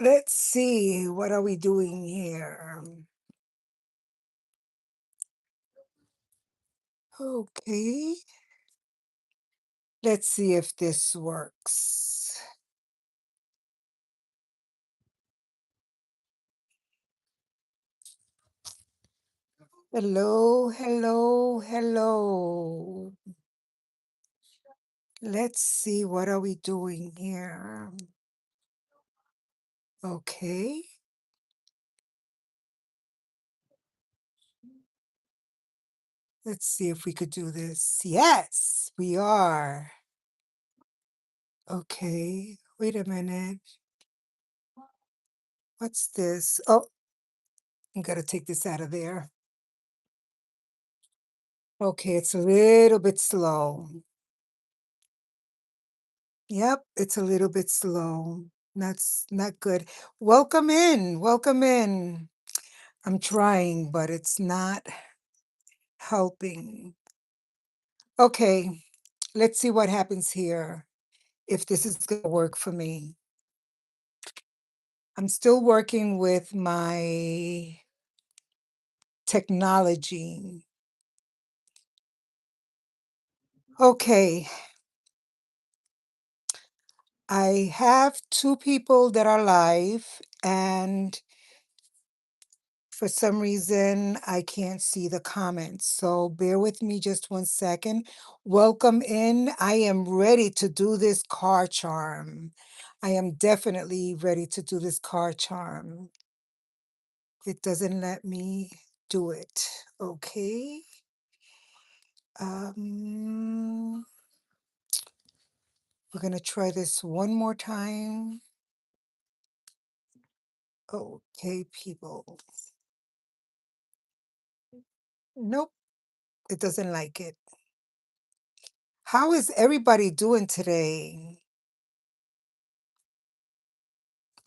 Let's see, what are we doing here? Okay, let's see if this works. Hello, hello, hello. Let's see, what are we doing here? Okay, let's see if we could do this. Yes, we are. Okay, wait a minute. What's this? Oh, I gotta take this out of there. Okay, it's a little bit slow. Yep, it's a little bit slow. That's not good. Welcome in. Welcome in. I'm trying, but it's not helping. Okay, let's see what happens here. If this is going to work for me. I'm still working with my technology. Okay, I have two people that are live, and for some reason, I can't see the comments, so bear with me just 1 second. Welcome in. I am ready to do this car charm. I am definitely ready to do this car charm. It doesn't let me do it. Okay. Um, we're gonna try this one more time. Okay, people. Nope, it doesn't like it. How is everybody doing today?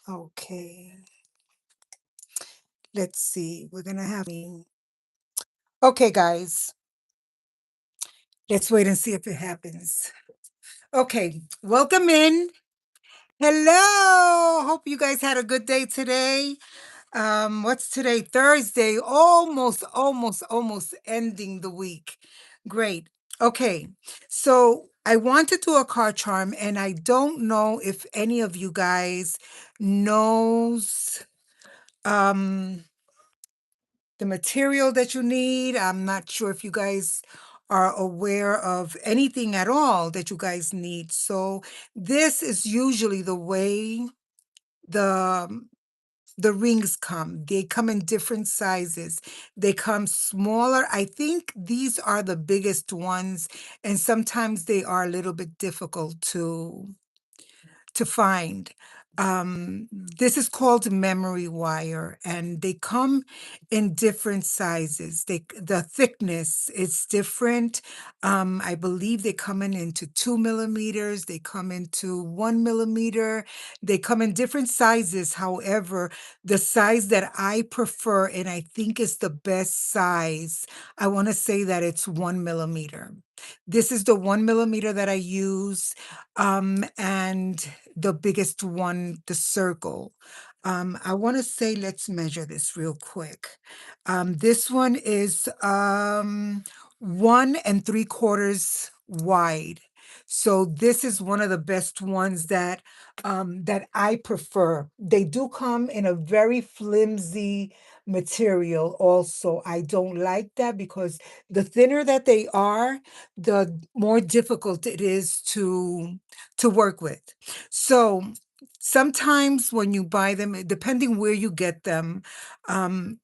Okay, let's see. We're gonna have okay, guys. Let's wait and see if it happens. Okay, welcome in. Hello. Hope you guys had a good day today. What's today? Thursday. Almost ending the week. Great. Okay. So I want to do a card charm, and I don't know if any of you guys knows the material that you need. I'm not sure if you guys are aware of anything at all that you guys need. So this is usually the way the the rings come. They come in different sizes. They come smaller. I think these are the biggest ones, and sometimes they are a little bit difficult to find. This is called memory wire, and they come in different sizes. The thickness is different. I believe they come in into 2 millimeters. They come into 1 millimeter. They come in different sizes. However, the size that I prefer, and I think is the best size, I want to say that it's 1 millimeter. This is the 1 millimeter that I use, and the biggest one, the circle. I want to say, let's measure this real quick. This one is 1 3/4 wide. So this is one of the best ones that I prefer. They do come in a very flimsy material also. I don't like that because the thinner that they are, the more difficult it is to work with. So sometimes when you buy them, depending where you get them, um,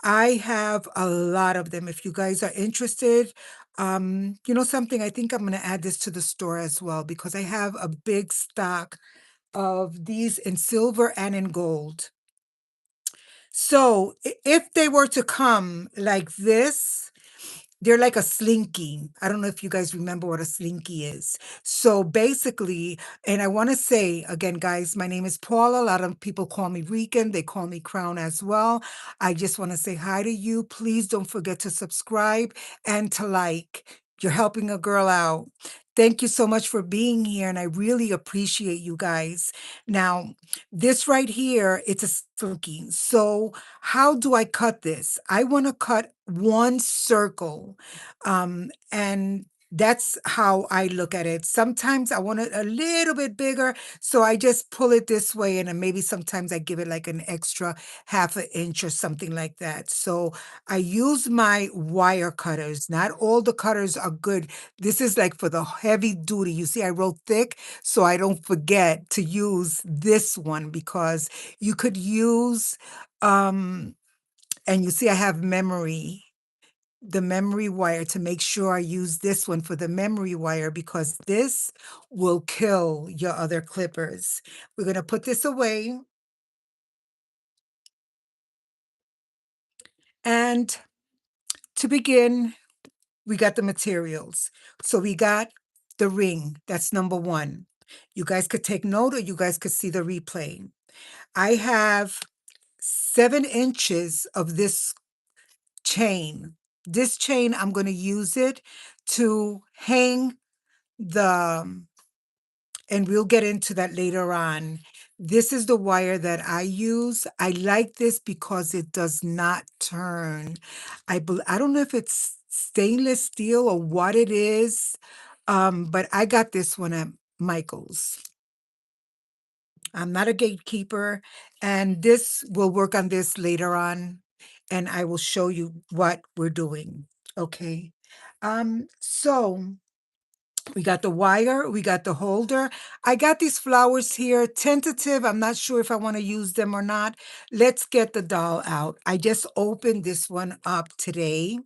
I have a lot of them. If you guys are interested, you know something, I think I'm going to add this to the store as well because I have a big stock of these in silver and in gold. So if they were to come like this, they're like a slinky. I don't know if you guys remember what a slinky is. So basically, and I want to say again, guys, my name is Paula. A lot of people call me Rican. They call me Crown as well. I just want to say hi to you. Please don't forget to subscribe and to like. You're helping a girl out. Thank you so much for being here, and I really appreciate you guys. Now, this right here, it's a silky. So, how do I cut this? I want to cut one circle, and that's how I look at it. Sometimes I want it a little bit bigger, so I just pull it this way, and then maybe sometimes I give it like an extra half an inch or something like that. So I use my wire cutters. Not all the cutters are good. This is like for the heavy duty. You see, I wrote thick, so I don't forget to use this one because you could use, um, and you see, I have memory, the memory wire to make sure I use this one for the memory wire because this will kill your other clippers. We're going to put this away. And to begin, we got the materials. So we got the ring. That's number one. You guys could take note or you guys could see the replay. I have 7 inches of this chain. This chain, I'm going to use it to hang the, and we'll get into that later on. This is the wire that I use. I like this because it does not turn. I don't know if it's stainless steel or what it is, but I got this one at Michael's. I'm not a gatekeeper, and this will work on this later on, and I will show you what we're doing. Okay. So we got the wire, we got the holder. I got these flowers here, tentative. I'm not sure if I want to use them or not. Let's get the doll out. I just opened this one up today.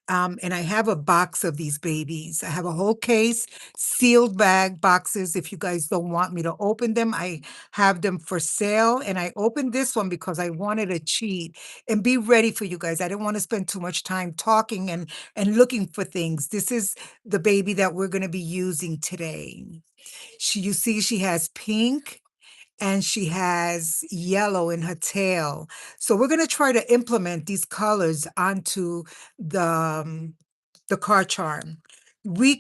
And I have a box of these babies. I have a whole case, sealed bag boxes. If you guys don't want me to open them, I have them for sale. And I opened this one because I wanted to cheat and be ready for you guys. I didn't want to spend too much time talking and looking for things. This is the baby that we're going to be using today. You see, she has pink and she has yellow in her tail. So we're going to try to implement these colors onto the um, the car charm. I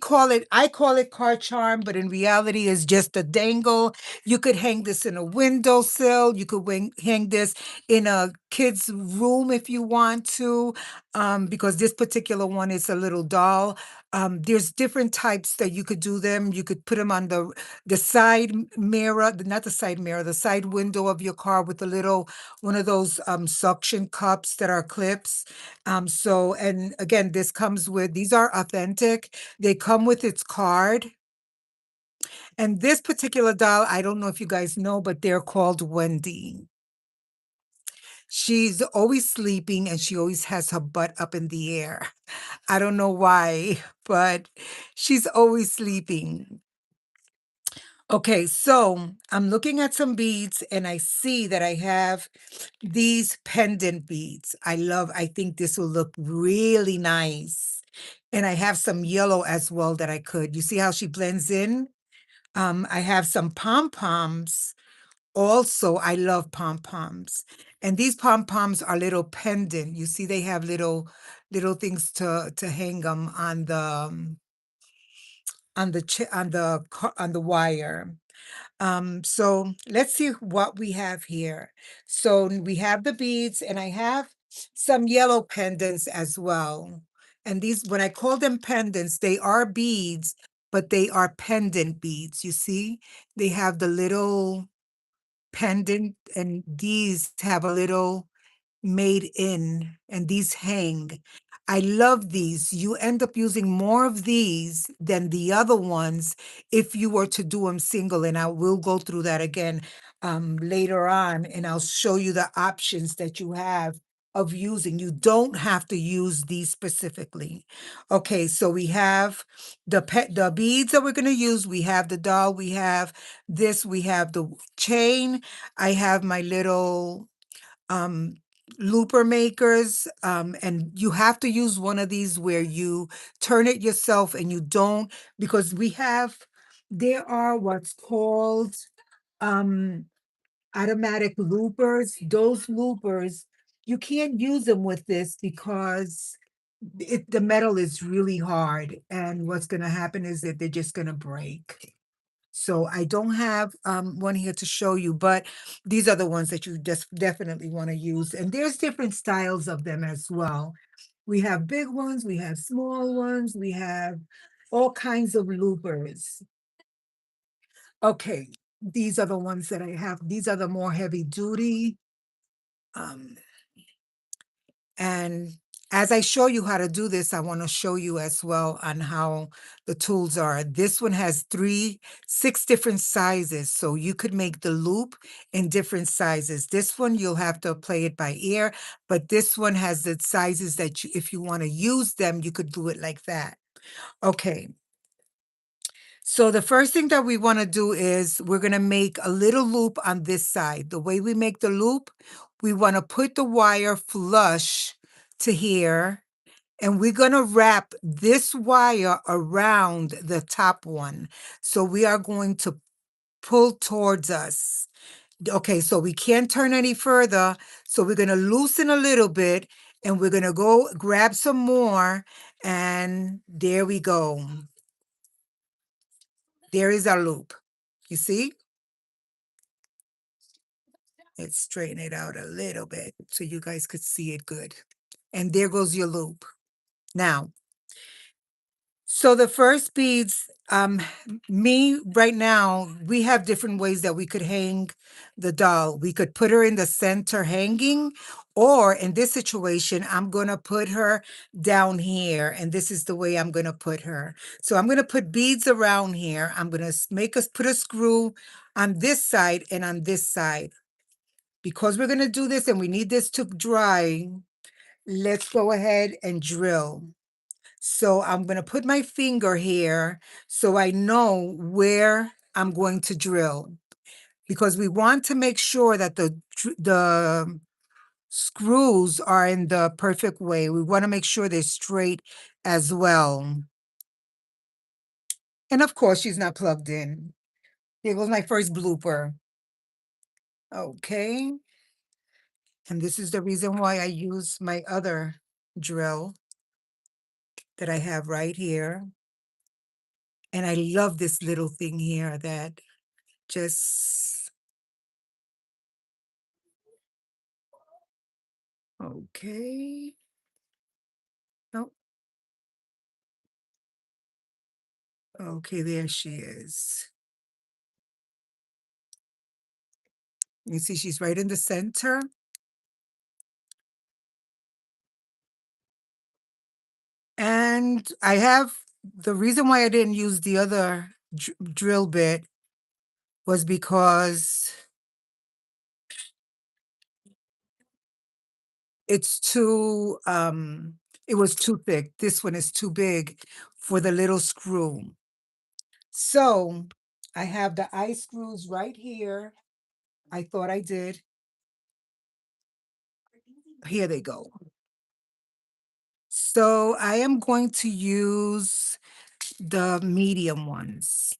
call it car charm, but in reality, it's just a dangle. You could hang this in a windowsill. You could hang this in a kid's room if you want to, because this particular one is a little doll. There's different types that you could do them. You could put them on the side mirror, not the side mirror, the side window of your car with a little one of those suction cups that are clips. So, and again, this comes with, these are authentic. They come with its card. And this particular doll, I don't know if you guys know, but they're called Wendy. She's always sleeping and she always has her butt up in the air. I don't know why, but she's always sleeping. Okay, so I'm looking at some beads and I see that I have these pendant beads. I think this will look really nice. And I have some yellow as well that I could. You see how she blends in? I have some pom-poms. Also, I love pom-poms. And these pom-poms are little pendant. You see, they have little things to hang them on on the wire. So let's see what we have here. So we have the beads and I have some yellow pendants as well. And these, when I call them pendants, they are beads, but they are pendant beads. You see, they have the little pendant and these have a little made in, and these hang. I love these. You end up using more of these than the other ones if you were to do them single. And I will go through that again later on, and I'll show you the options that you have of using. You don't have to use these specifically. Okay, so we have the beads that we're going to use. We have the doll. We have this. We have the chain. I have my little um looper makers, and you have to use one of these where you turn it yourself and you don't, because there are what's called um automatic loopers. Those loopers, you can't use them with this because the metal is really hard, and what's gonna happen is that they're just gonna break. So I don't have one here to show you, but these are the ones that you just definitely want to use. And there's different styles of them as well. We have big ones, we have small ones, we have all kinds of loopers. Okay, these are the ones that I have. These are the more heavy duty. Um, And as I show you how to do this, I want to show you as well on how the tools are. This one has six different sizes. So you could make the loop in different sizes. This one, you'll have to play it by ear, but this one has the sizes that you, if you want to use them, you could do it like that. Okay. So the first thing that we want to do is we're going to make a little loop on this side. The way we make the loop, we want to put the wire flush to here, and we're going to wrap this wire around the top one. So we are going to pull towards us. Okay, so we can't turn any further. So we're going to loosen a little bit, and we're going to go grab some more, and there we go. There is our loop. You see? Let's straighten it out a little bit so you guys could see it good. And there goes your loop. Now, so the first beads, me right now, we have different ways that we could hang the doll. We could put her in the center hanging, or in this situation, I'm gonna put her down here, and this is the way I'm gonna put her. So I'm gonna put beads around here. I'm gonna put a screw on this side and on this side. Because we're gonna do this and we need this to dry, let's go ahead and drill. So I'm going to put my finger here so I know where I'm going to drill, because we want to make sure that the screws are in the perfect way. We want to make sure they're straight as well. And of course, she's not plugged in. Here goes my first blooper. Okay. And this is the reason why I use my other drill that I have right here. And I love this little thing here that just, okay. Oh, okay, there she is. You see, she's right in the center. And I have, the reason why I didn't use the other drill bit was because it's too, it was too thick. This one is too big for the little screw. So I have the eye screws right here. I thought I did. Here they go. So I am going to use the medium ones.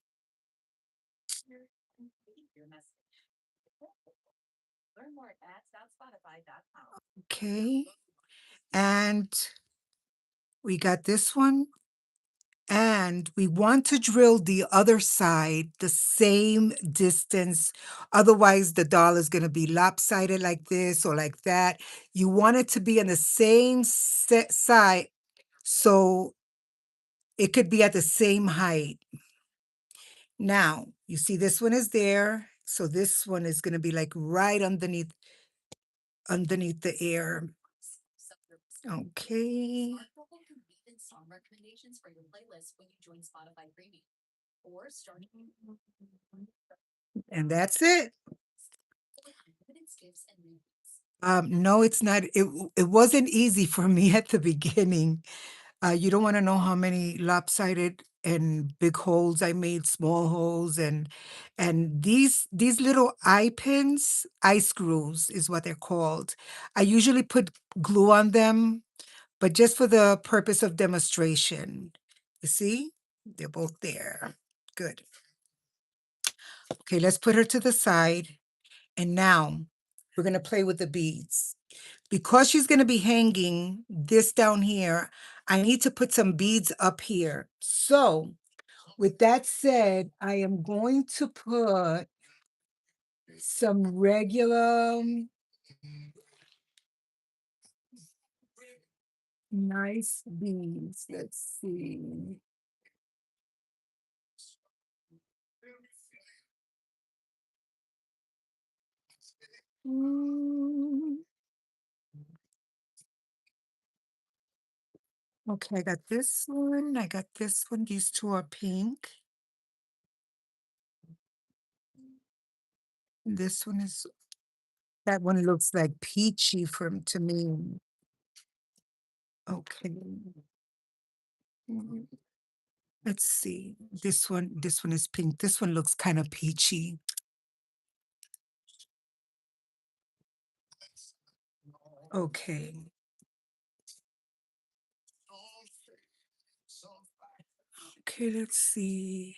Okay. And we got this one. And we want to drill the other side the same distance. Otherwise, the doll is going to be lopsided like this or like that. You want it to be on the same side so it could be at the same height. Now, you see this one is there. So this one is going to be like right underneath the air. Okay. And that's it. No, it's not. It wasn't easy for me at the beginning. You don't want to know how many lopsided and big holes I made, small holes, and these little eye pins, eye screws is what they're called. I usually put glue on them, but just for the purpose of demonstration. You see, they're both there. Good. Okay, let's put her to the side, and now we're gonna play with the beads. Because she's going to be hanging this down here, I need to put some beads up here. So with that said, I am going to put some regular nice beads. Let's see. Mm, okay, I got this one. I got this one. These two are pink. This one is, that one looks like peachy from to me. Okay. Mm, let's see. This one is pink. This one looks kind of peachy. Okay. Okay, let's see.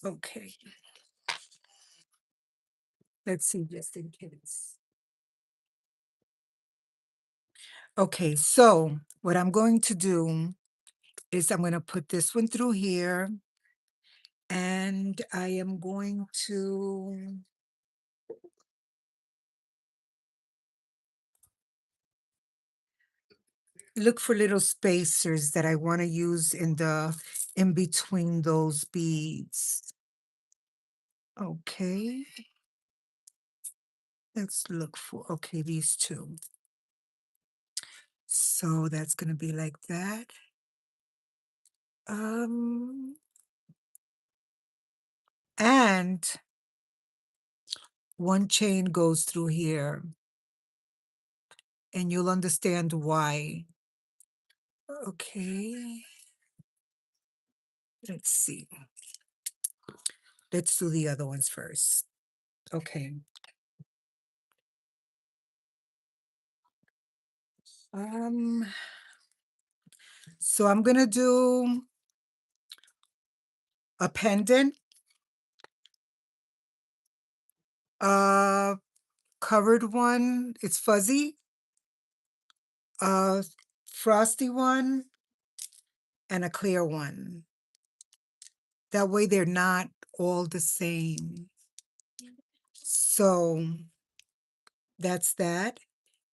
Okay. Let's see, just in case. Okay, so what I'm going to do is I'm going to put this one through here, and I am going to look for little spacers that I want to use in between those beads. Okay. Let's look for, okay, these two. So that's going to be like that. And one chain goes through here, and you'll understand why. Okay. Let's see. Let's do the other ones first. Okay. Um, so I'm gonna do a pendant, a covered one, it's fuzzy, a frosty one, and a clear one. That way they're not all the same. So that's that.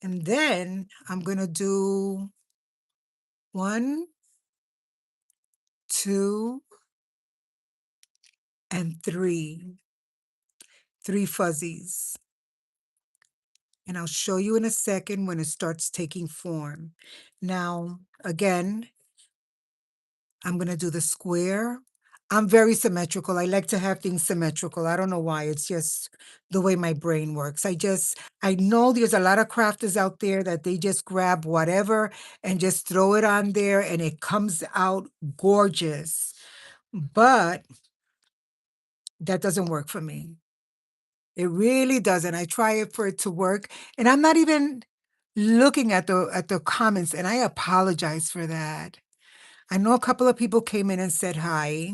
And then I'm gonna do 1, 2, and 3. 3 fuzzies. And I'll show you in a second when it starts taking form. Now, again, I'm going to do the square. I'm very symmetrical. I like to have things symmetrical. I don't know why. It's just the way my brain works. I know there's a lot of crafters out there that they just grab whatever and just throw it on there and it comes out gorgeous. But that doesn't work for me. It really doesn't. I try it for it to work, and I'm not even looking at the comments, and I apologize for that. I know a couple of people came in and said hi.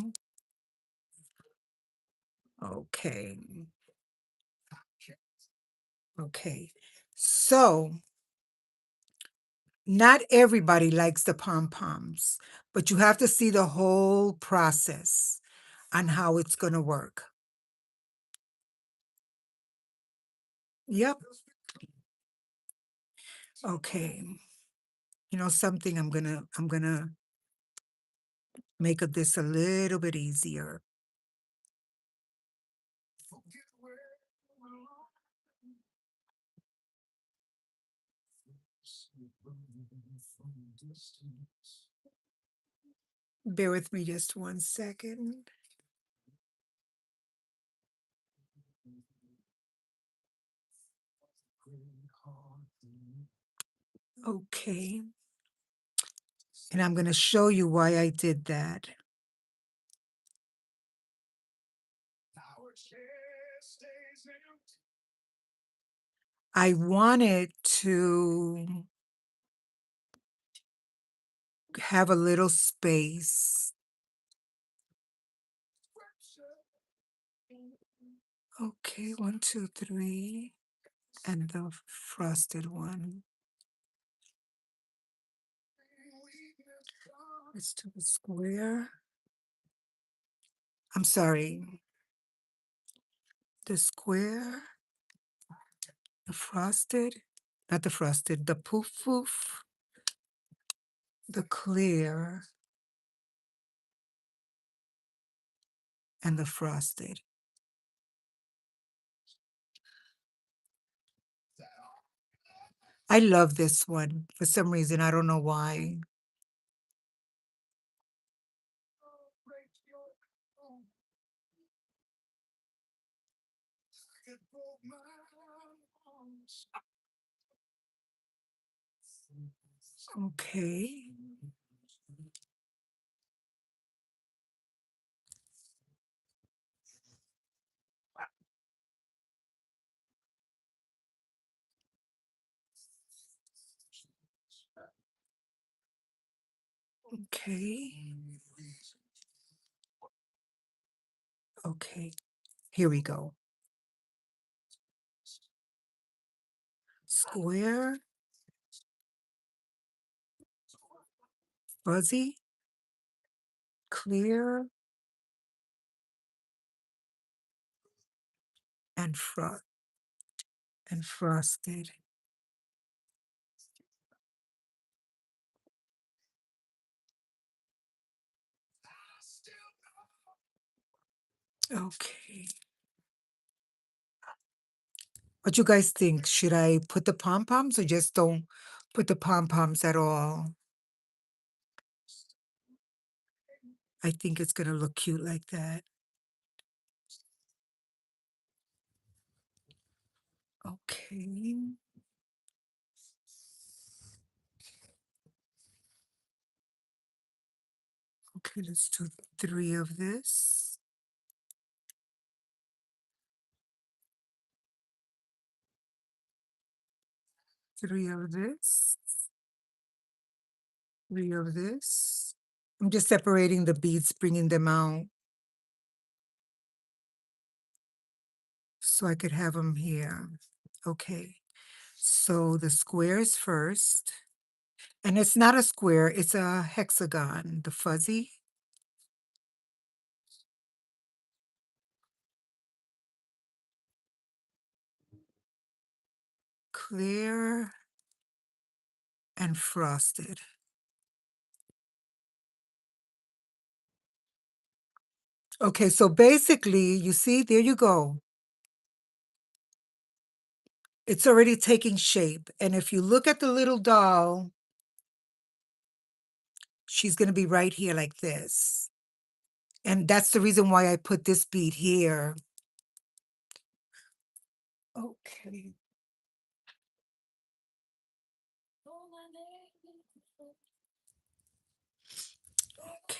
Okay. Okay. So, not everybody likes the pom-poms, but you have to see the whole process on how it's going to work. Yep. Okay. You know something, I'm gonna make this a little bit easier. Bear with me just 1 second. Okay. And I'm going to show you why I did that. I wanted to have a little space. Okay, 1, 2, 3, and the frosted one. Let's do the square. I'm sorry, the square, the frosted, not the frosted, the poof poof, the clear, and the frosted. I love this one for some reason. I don't know why. Okay. Okay. Okay. Here we go. Square, fuzzy, clear, and frosted. Okay. What you guys think? Should I put the pom-poms or just don't put the pom-poms at all? I think it's gonna look cute like that. Okay. Okay, let's do 3 of this. 3 of this. 3 of this. I'm just separating the beads, bringing them out so I could have them here. Okay. So the squares first. And it's not a square, it's a hexagon, the fuzzy. Clear and frosted. Okay, so basically, you see, there you go. It's already taking shape. And if you look at the little doll, she's going to be right here like this. And that's the reason why I put this bead here. Okay.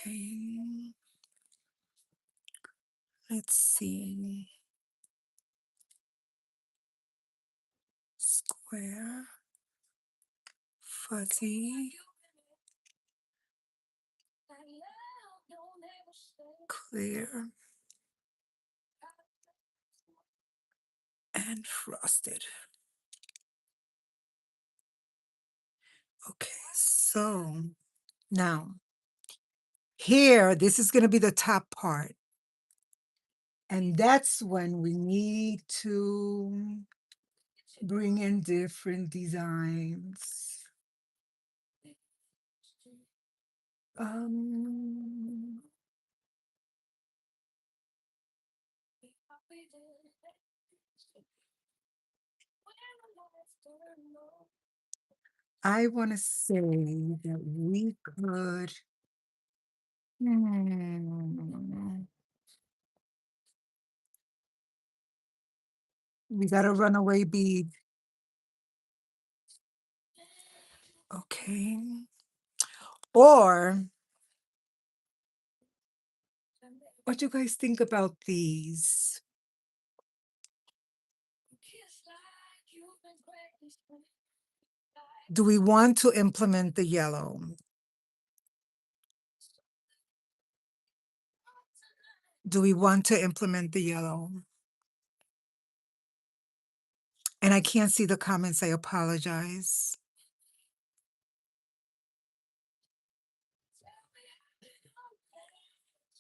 Okay. Let's see. Square, fuzzy, clear, and frosted. Okay, so now here, this is going to be the top part. And that's when we need to bring in different designs. Um, I want to say that we could. Hmm, we got a runaway bead. Okay. Or what do you guys think about these? Do we want to implement the yellow? Do we want to implement the yellow? And I can't see the comments, I apologize.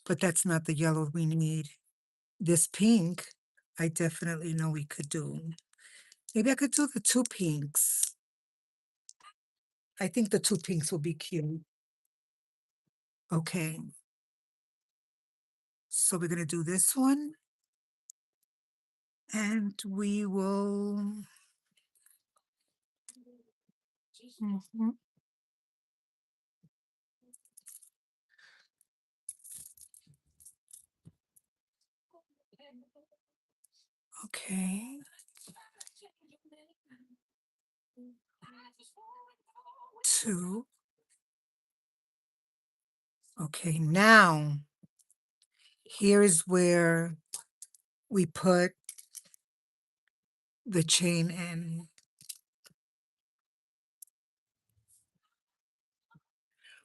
but that's not the yellow we need. This pink, I definitely know we could do. Maybe I could do the 2 pinks. I think the 2 pinks will be cute. Okay. So we're gonna do this one. And we will Mhm. Okay. 2. Okay, now here is where we put the chain in.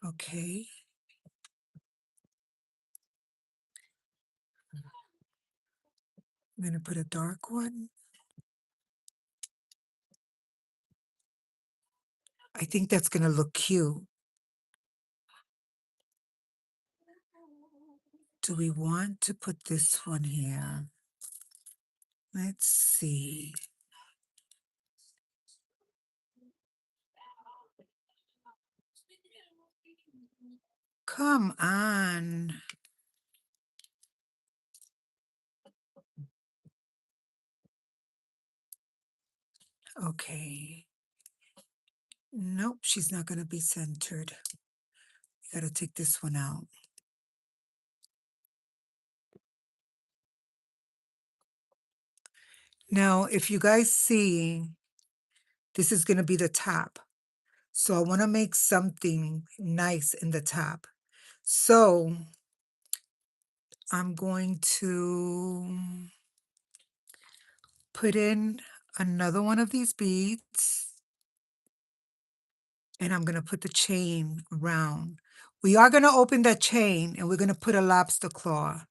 Okay. I'm gonna put a dark one. I think that's gonna look cute. Do we want to put this one here? Let's see. Come on. Okay. Nope, she's not gonna be centered. Gotta take this one out. Now, if you guys see, this is gonna be the top. So I wanna make something nice in the top. So I'm going to put in another one of these beads, and I'm gonna put the chain around. We are gonna open that chain and we're gonna put a lobster claw.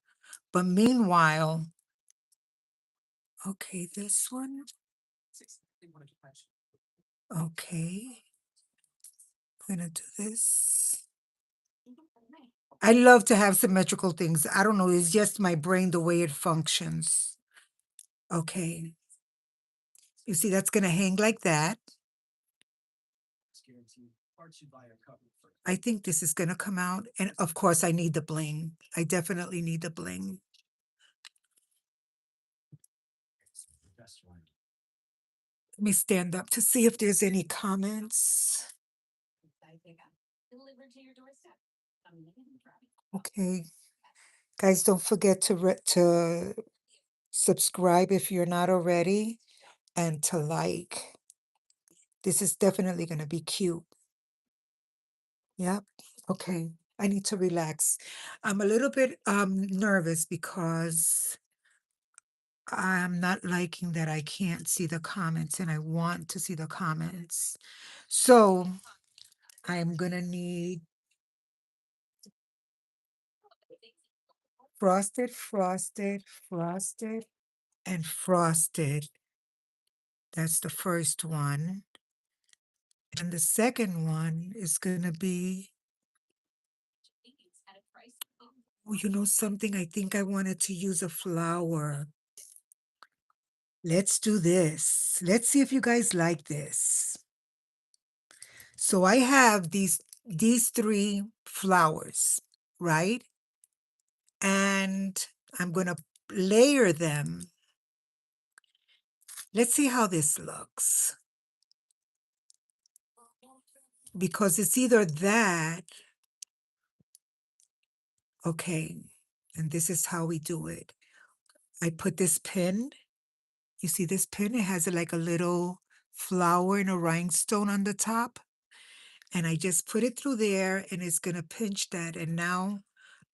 But meanwhile, okay, this one. Okay, I'm gonna do this. I love to have symmetrical things. I don't know, it's just my brain, the way it functions. Okay. You see, that's gonna hang like that. I think this is gonna come out, and of course, I need the bling. I definitely need the bling. Let me stand up to see if there's any comments. Okay. Guys, don't forget to subscribe if you're not already, and to like. This is definitely gonna be cute. Yep. Okay. I need to relax. I'm a little bit nervous because I'm not liking that I can't see the comments and I want to see the comments. So I'm gonna need frosted, frosted, frosted, and frosted. That's the first one. And the second one is gonna be, oh, you know something? I think I wanted to use a flower. Let's do this. Let's see if you guys like this. So I have these 3 flowers, right? And I'm gonna layer them. Let's see how this looks. Because it's either that, okay, and this is how we do it. I put this pin. You see this pin? It has like a little flower and a rhinestone on the top. And I just put it through there and it's gonna pinch that. And now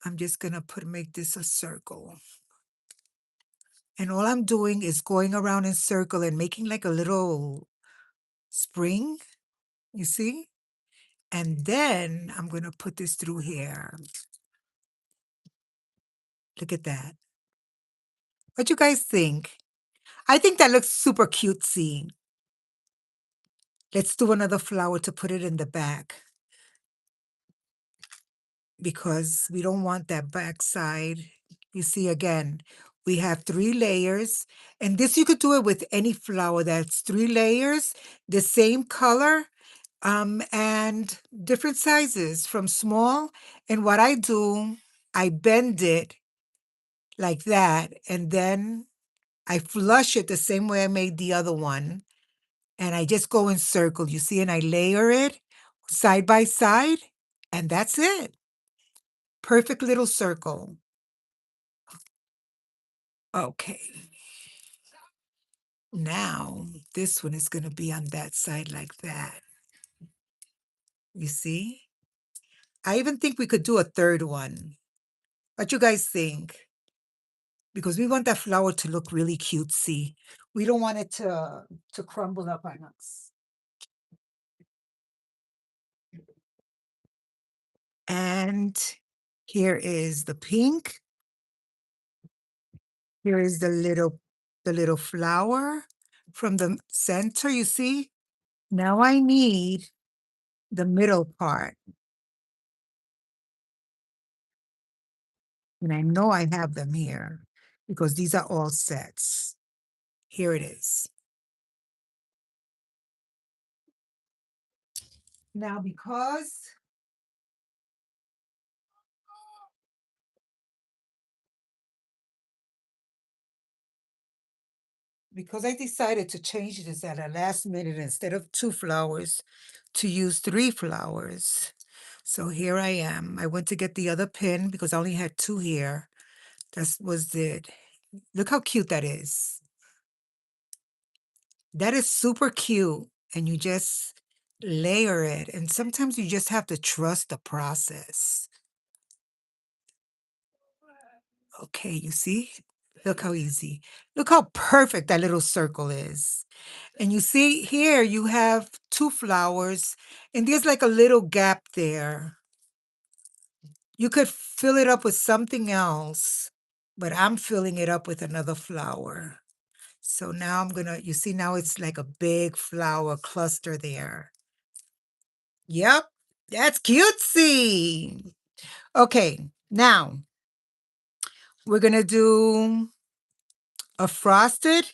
I'm just gonna make this a circle. And all I'm doing is going around in circle and making like a little spring, you see? And then I'm gonna put this through here. Look at that. What you guys think? I think that looks super cutesy. Let's do another flower to put it in the back. because we don't want that backside. You see, again, we have 3 layers, and this you could do it with any flower that's 3 layers, the same color, and different sizes from small. And what I do, I bend it like that, and then I flush it the same way I made the other one, and I just go in circle, you see, and I layer it side by side, and that's it. Perfect little circle. Okay. Now, this one is gonna be on that side like that. You see? I even think we could do a third one. What you guys think? Because we want that flower to look really cutesy. We don't want it to crumble up on us. And here is the pink. Here is the little flower from the center, you see? Now I need the middle part. And I know I have them here because these are all sets. Here it is. Now, because I decided to change this at the last minute instead of 2 flowers to use 3 flowers. So here I am. I went to get the other pin because I only had 2 here. That was it. Look how cute that is. That is super cute. And you just layer it. And sometimes you just have to trust the process. Okay, you see? Look how easy. Look how perfect that little circle is. And you see here you have 2 flowers, and there's like a little gap there. You could fill it up with something else, but I'm filling it up with another flower. So now I'm gonna, you see now it's like a big flower cluster there. Yep, that's cutesy. Okay, now we're gonna do a frosted,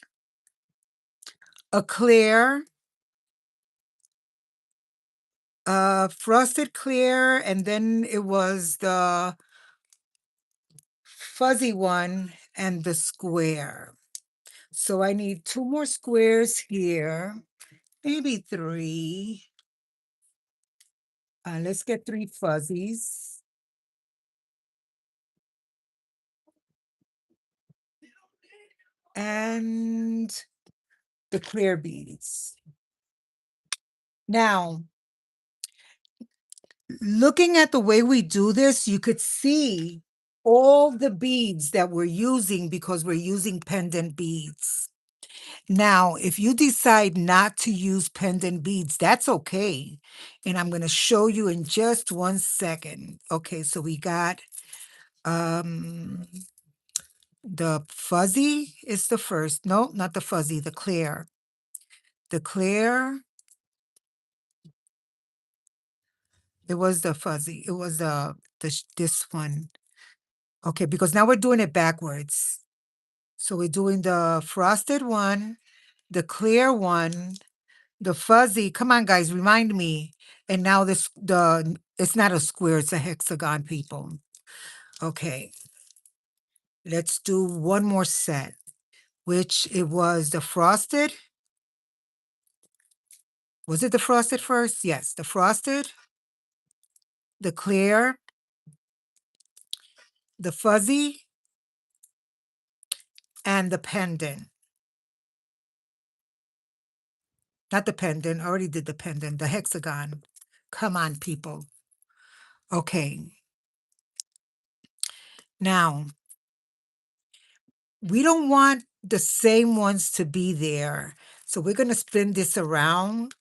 a clear, frosted clear, and then it was the fuzzy one and the square. So I need 2 more squares here, maybe 3. Let's get 3 fuzzies. And the clear beads. Now, looking at the way we do this, you could see all the beads that we're using because we're using pendant beads. Now, if you decide not to use pendant beads, that's okay. And I'm going to show you in just 1 second. Okay, so we got um the fuzzy is the first. No, not the fuzzy, the clear. The clear, it was the fuzzy. It was this one. Okay, because now we're doing it backwards. So we're doing the frosted one, the clear one, the fuzzy. Come on, guys, remind me. And now it's not a square, it's a hexagon, people. Okay. Let's do one more set, which it was the frosted. Was it the frosted first? Yes, the frosted, the clear, the fuzzy, and the pendant. Not the pendant, I already did the pendant, the hexagon. Come on, people. Okay. Now, we don't want the same ones to be there. So we're going to spin this around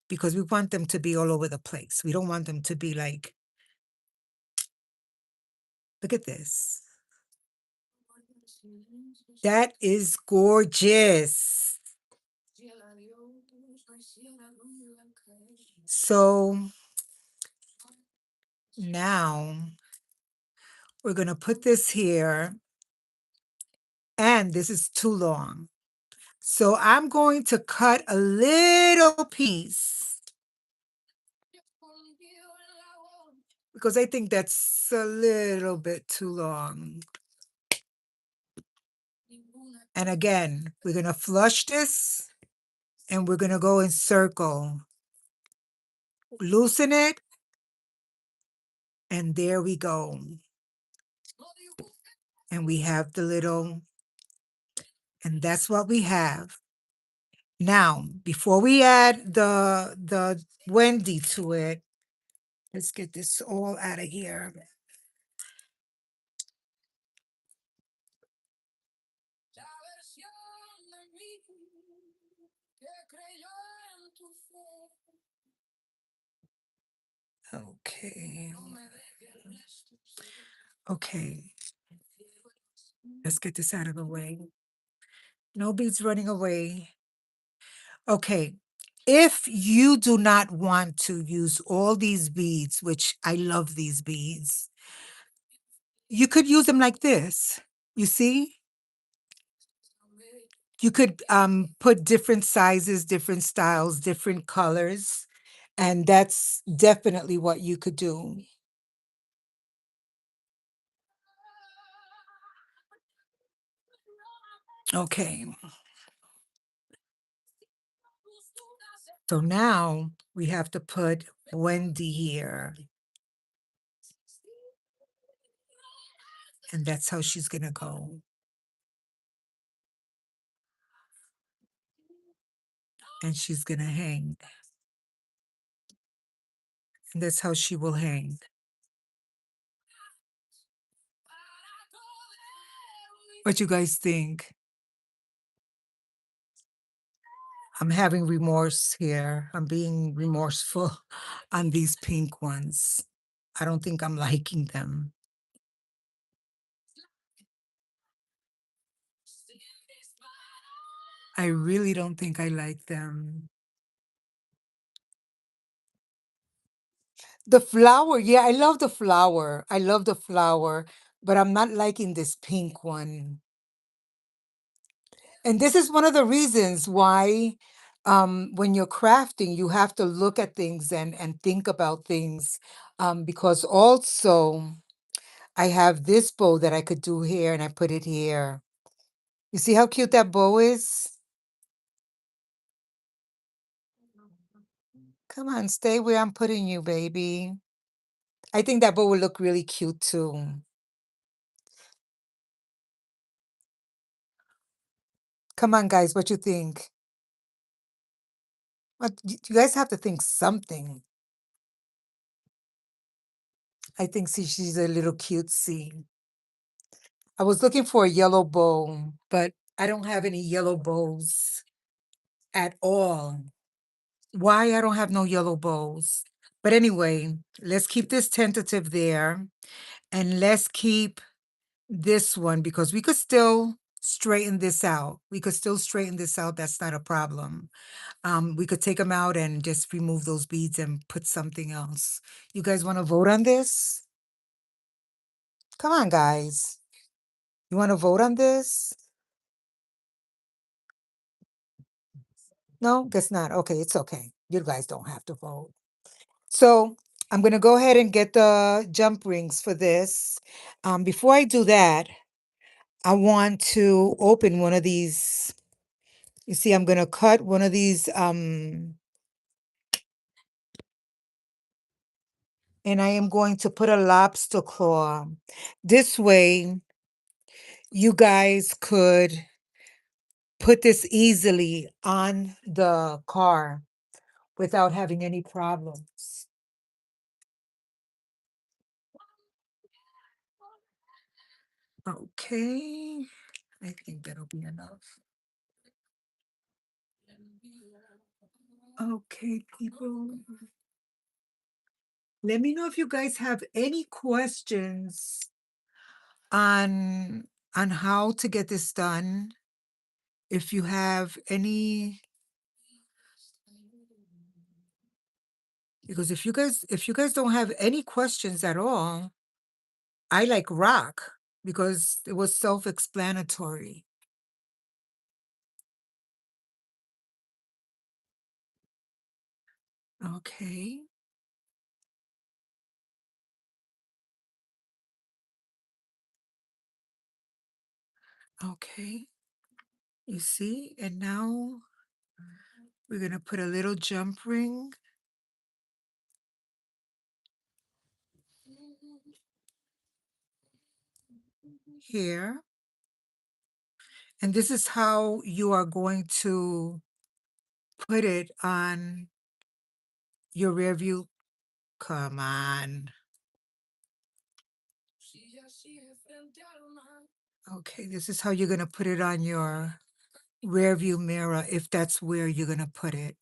because we want them to be all over the place. We don't want them to be like, look at this. That is gorgeous. So Now we're going to put this here, and this is too long. So I'm going to cut a little piece because I think that's a little bit too long. And again, we're going to flush this and we're going to go in circle. Loosen it, and there we go. And we have the little, and that's what we have. Now, before we add the Wendy to it, let's get this all out of here. Okay. Okay. Let's get this out of the way. No beads running away. Okay. If you do not want to use all these beads, which I love these beads, you could use them like this. You see? You could put different sizes, different styles, different colors, and that's definitely what you could do. Okay. So now we have to put Wendy here. And that's how she's gonna go. And she's gonna hang. And that's how she will hang. What you guys think? I'm having remorse here. I'm being remorseful on these pink ones. I don't think I'm liking them. I really don't think I like them. The flower, yeah, I love the flower. I love the flower, but I'm not liking this pink one. And this is one of the reasons why when you're crafting, you have to look at things and think about things. Because also I have this bow that I could do here and I put it here. You see how cute that bow is? Come on, stay where I'm putting you, baby. I think that bow will look really cute too. Come on, guys, what you think? What, you guys have to think something. I think see, she's a little cutesy. I was looking for a yellow bow, but I don't have any yellow bows at all. Why I don't have no yellow bows? But anyway, let's keep this tentative there and let's keep this one because we could still straighten this out. We could still straighten this out. That's not a problem. We could take them out and just remove those beads and put something else. You guys want to vote on this? Come on, guys. You want to vote on this? No, guess not. Okay, it's okay. You guys don't have to vote. So I'm going to go ahead and get the jump rings for this. Before I do that, I want to open one of these. You see, I'm going to cut one of these and I am going to put a lobster claw. This way, you guys could put this easily on the car without having any problems. Okay, I think that'll be enough. Okay, people. Let me know if you guys have any questions on how to get this done. If you have any Because if you guys don't have any questions at all, I like rock because it was self-explanatory. Okay. Okay. You see? And now we're going to put a little jump ring here. And this is how you are going to put it on your rear view. Come on. Okay, this is how you're going to put it on your rear view mirror if that's where you're going to put it.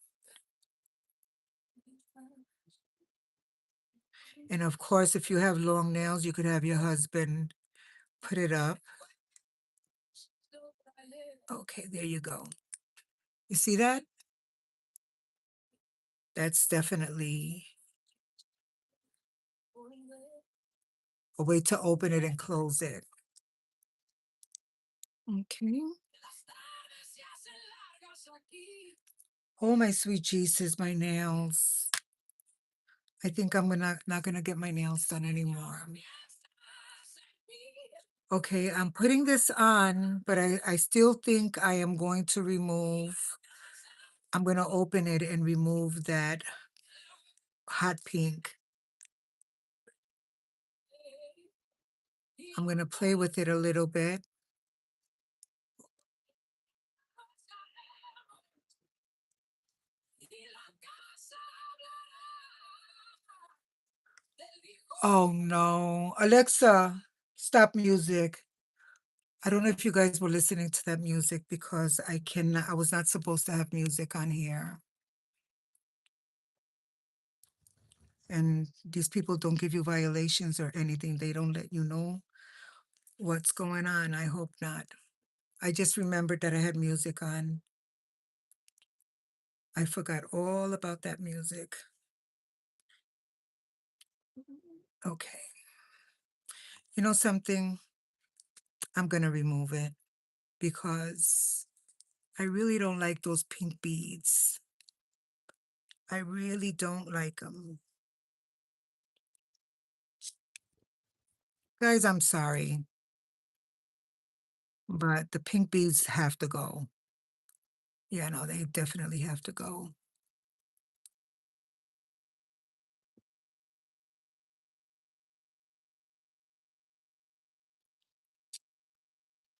And of course, if you have long nails, you could have your husband put it up. Okay, there you go. You see that? That's definitely a way to open it and close it. Okay. Oh, my sweet Jesus, my nails. I think I'm not gonna get my nails done anymore. Okay, I'm putting this on, but I still think I am going to remove, I'm gonna open it and remove that hot pink. I'm gonna play with it a little bit. Oh no. Alexa, stop music. I don't know if you guys were listening to that music because I was not supposed to have music on here. And these people don't give you violations or anything. They don't let you know what's going on. I hope not. I just remembered that I had music on. I forgot all about that music. Okay. You know something? I'm going to remove it because I really don't like those pink beads. I really don't like them. Guys, I'm sorry, but the pink beads have to go. Yeah, no, they definitely have to go.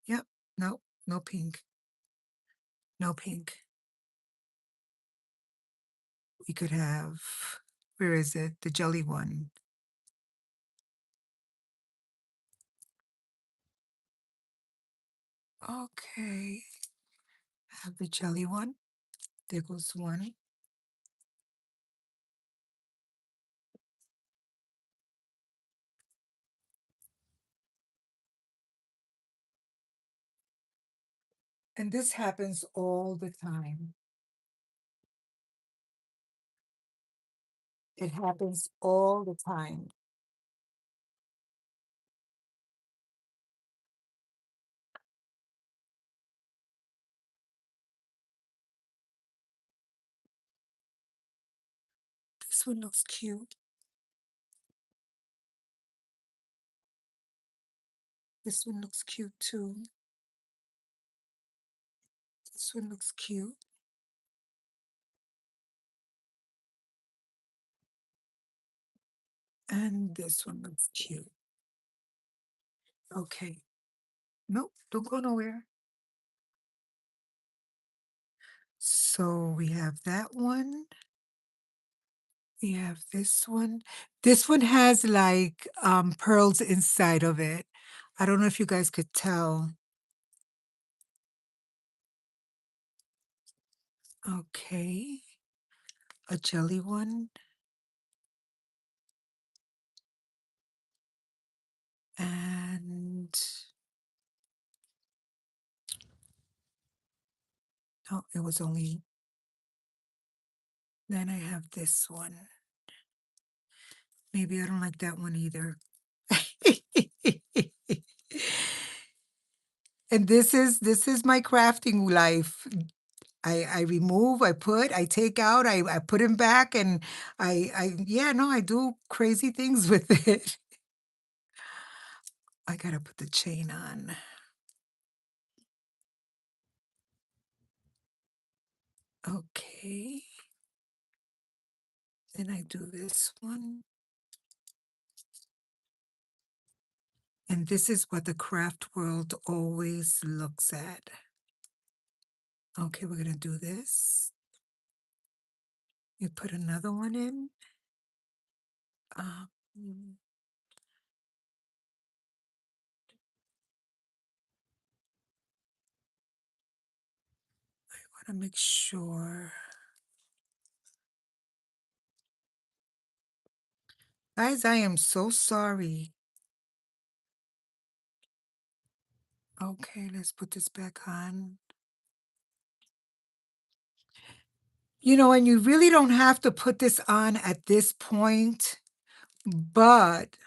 Yep. No, no pink. No pink. We could have, where is it? The jelly one. Okay. Have the jelly one. There goes one. And this happens all the time. It happens all the time. This one looks cute. This one looks cute too. This one looks cute. And this one looks cute. Okay. Nope, don't go nowhere. So we have that one. We have this one. This one has like pearls inside of it. I don't know if you guys could tell. Okay. A jelly one. And oh, it was only, then I have this one. Maybe I don't like that one either. And this is my crafting life. I remove, I put, I take out, I put him back, and I yeah, no, I do crazy things with it. I gotta put the chain on. Okay. Then I do this one. And this is what the craft world always looks at. Okay, we're gonna do this. You put another one in. Mm, wanna make sure. Guys, I am so sorry. Okay, let's put this back on. And you really don't have to put this on at this point, but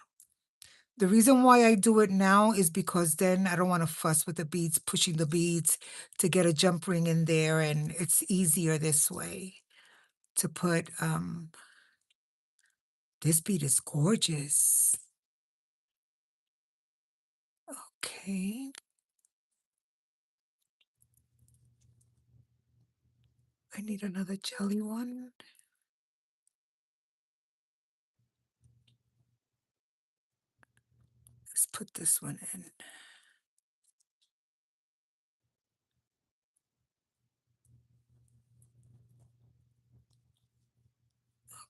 the reason why I do it now is because then I don't want to fuss with the beads, pushing the beads to get a jump ring in there, and it's easier this way to put. This bead is gorgeous. Okay. I need another jelly one. Let's put this one in.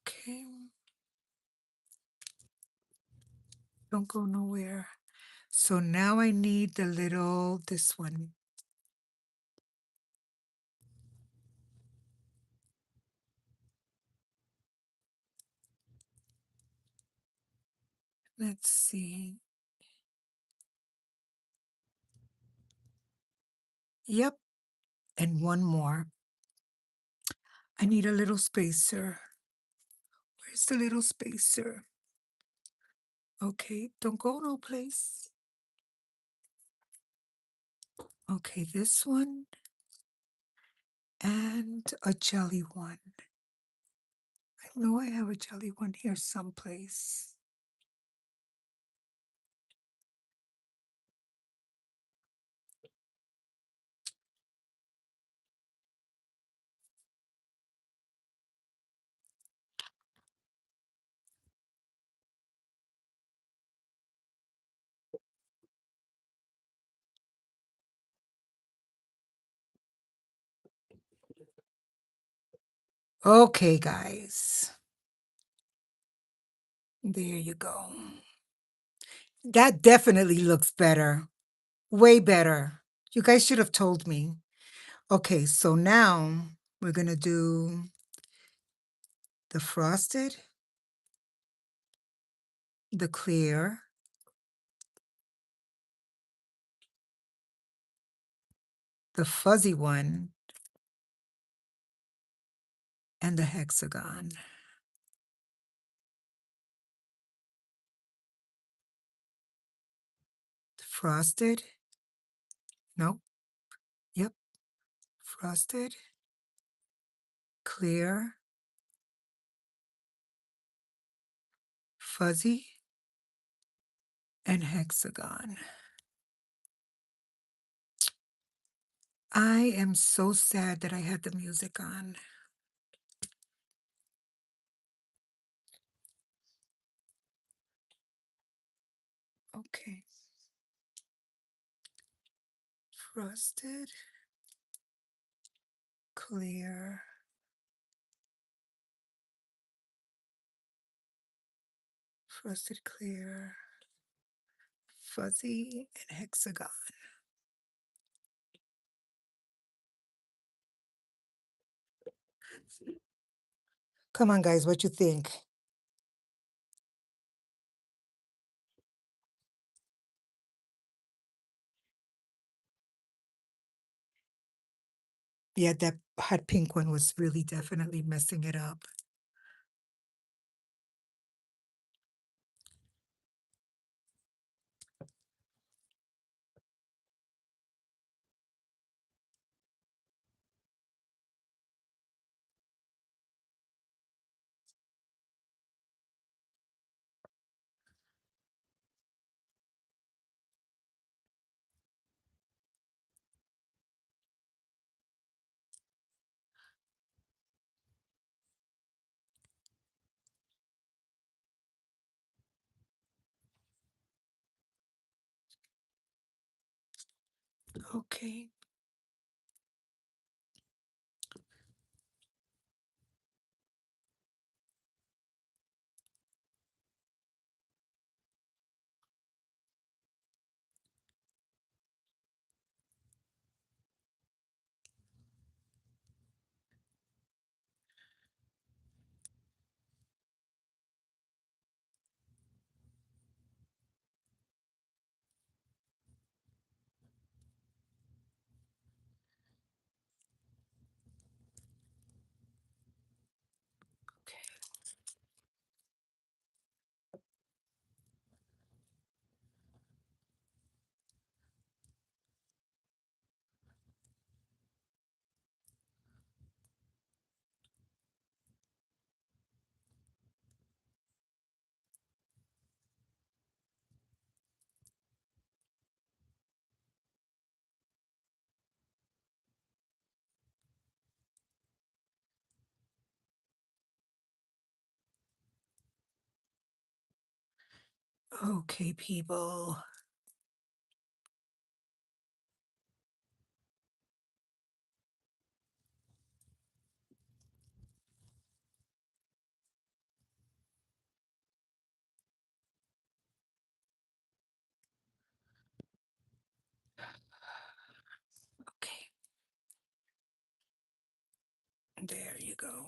Okay. Don't go nowhere. So now I need this one. Let's see. Yep. And one more. I need a little spacer. Where's the little spacer? Okay, don't go no place. Okay, this one and a jelly one. I know I have a jelly one here someplace. Okay, guys. There you go. That definitely looks better. Way better. You guys should have told me. Okay, so now we're going to do the frosted, the clear, the fuzzy one, and the hexagon. Frosted. Nope. Yep. Frosted, clear, fuzzy, and hexagon. I am so sad that I had the music on. Okay. Frosted, clear, frosted, clear, fuzzy, and hexagon. Come on, guys, what you think? Yeah, that hot pink one was really definitely messing it up. Okay. Okay, people. Okay, there you go.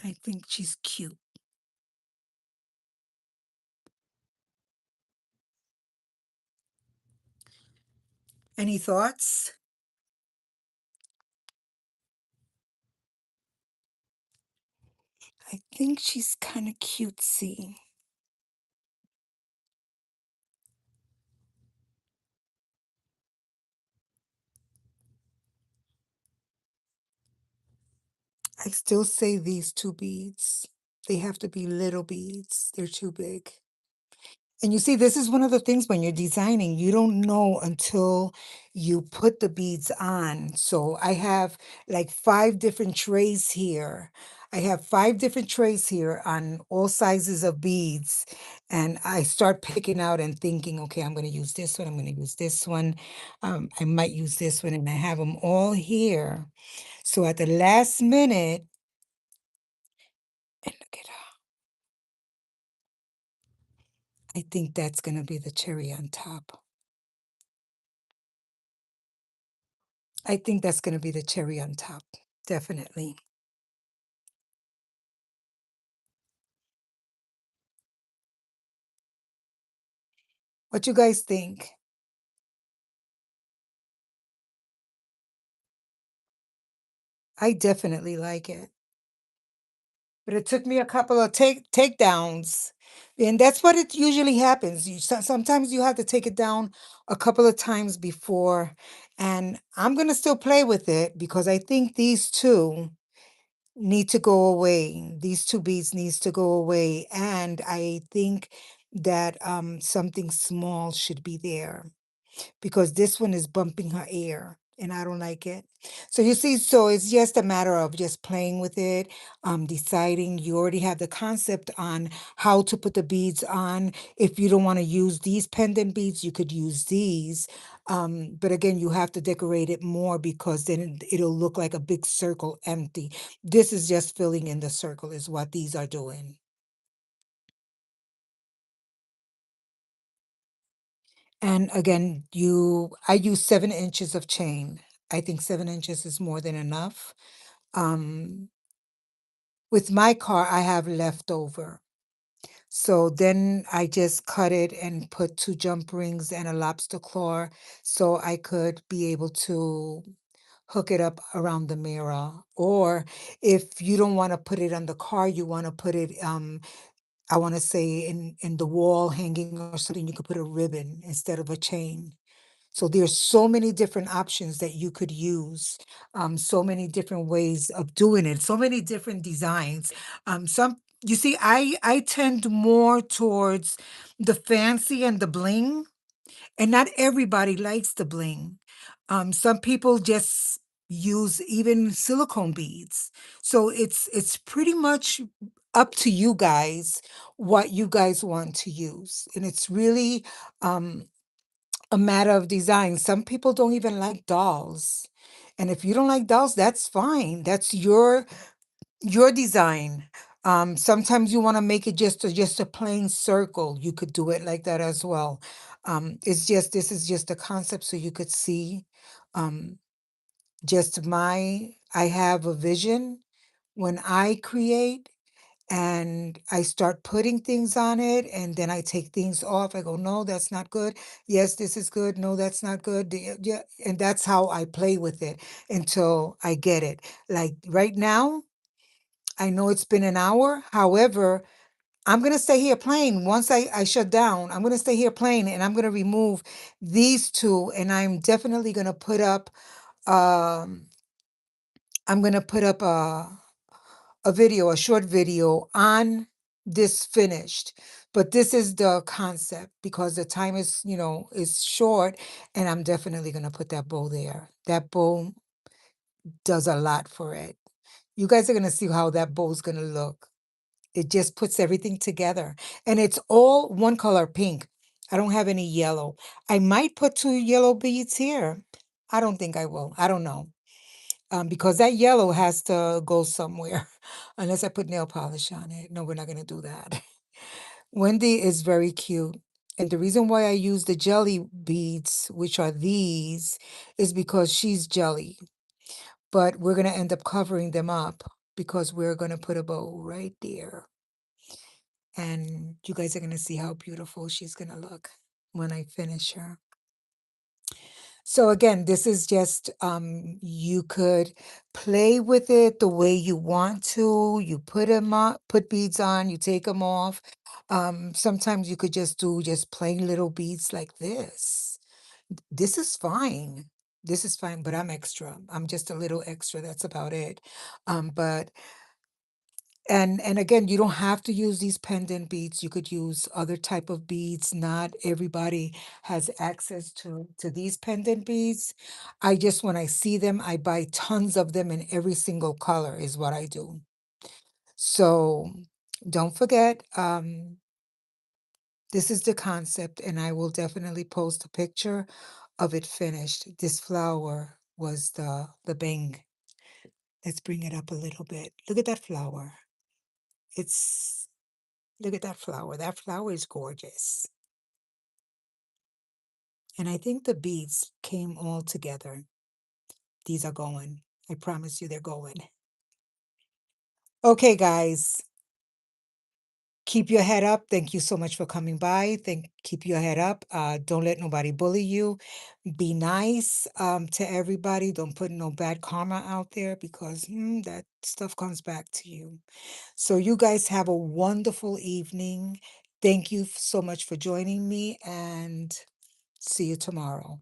I think she's cute. Any thoughts? I think she's kind of cutesy. I still say these two beads. They have to be little beads. They're too big. And you see, this is one of the things when you're designing, you don't know until you put the beads on. So I have like 5 different trays here. I have 5 different trays here on all sizes of beads. And I start picking out and thinking, okay, I'm going to use this one. I'm going to use this one. I might use this one. And I have them all here. So at the last minute, and look at her, I think that's going to be the cherry on top. I think that's gonna be the cherry on top, definitely. What you guys think? I definitely like it, but it took me a couple of takedowns, and that's what it usually happens. Sometimes you have to take it down a couple of times before, and I'm gonna still play with it because I think these 2 need to go away. These 2 beads needs to go away, and I think that, something small should be there, because this one is bumping her ear and I don't like it. So you see, so it's just a matter of just playing with it, deciding. You already have the concept on how to put the beads on. If you don't want to use these pendant beads, you could use these. But again, you have to decorate it more because then it'll look like a big circle empty. This is just filling in the circle, is what these are doing. And again, I use 7 inches of chain. I think 7 inches is more than enough. Um, with my car, I have leftover. So then I just cut it and put 2 jump rings and a lobster claw so I could be able to hook it up around the mirror. Or if you don't want to put it on the car, you want to put it I want to say in the wall hanging or something, you could put a ribbon instead of a chain. So there's so many different options that you could use, so many different ways of doing it, so many different designs. Some you see, I tend more towards the fancy and the bling, and not everybody likes the bling. Some people just use even silicone beads. So it's pretty much up to you guys what you guys want to use. And it's really a matter of design. Some people don't even like dolls. And if you don't like dolls, that's fine. That's your design. Sometimes you want to make it just a plain circle. You could do it like that as well. It's just this is just a concept so you could see um just my I have a vision when I create and I start putting things on it and then I take things off. I go, no, that's not good. Yes, this is good. No, that's not good. Yeah, and that's how I play with it until I get it. Like right now, I know it's been an hour. However, I'm gonna stay here playing. Once I shut down, I'm gonna stay here playing and I'm gonna remove these two and um I'm gonna put up a video, a short video on this finished. But this is the concept because the time is short and I'm definitely gonna put that bow there. That bow does a lot for it. You guys are gonna see how that bow is gonna look. It just puts everything together. And it's all one color pink. I don't have any yellow. I might put two yellow beads here. I don't think I will. I don't know. Because that yellow has to go somewhere unless I put nail polish on it. No, we're not going to do that. Wendy is very cute. And the reason why I use the jelly beads, which are these, is because she's jelly. But we're going to end up covering them up because we're going to put a bow right there. And you guys are going to see how beautiful she's going to look when I finish her. So again, this is just you could play with it the way you want to. You put them on, put beads on, you take them off. Sometimes you could just do just plain little beads like this. This is fine. This is fine, but I'm extra. I'm just a little extra. That's about it. But and again, you don't have to use these pendant beads. You could use other type of beads. Not everybody has access to these pendant beads. I just when I see them, I buy tons of them in every single color is what I do. So don't forget, this is the concept, and I will definitely post a picture of it finished. This flower was the bang. Let's bring it up a little bit. Look at that flower. It's Look at that flower. That flower is gorgeous. And I think the beads came all together. These are going. I promise you they're going. Okay, guys, keep your head up. Thank you so much for coming by. Keep your head up. Don't let nobody bully you. Be nice to everybody. Don't put no bad karma out there because that stuff comes back to you. So you guys have a wonderful evening. Thank you so much for joining me and see you tomorrow.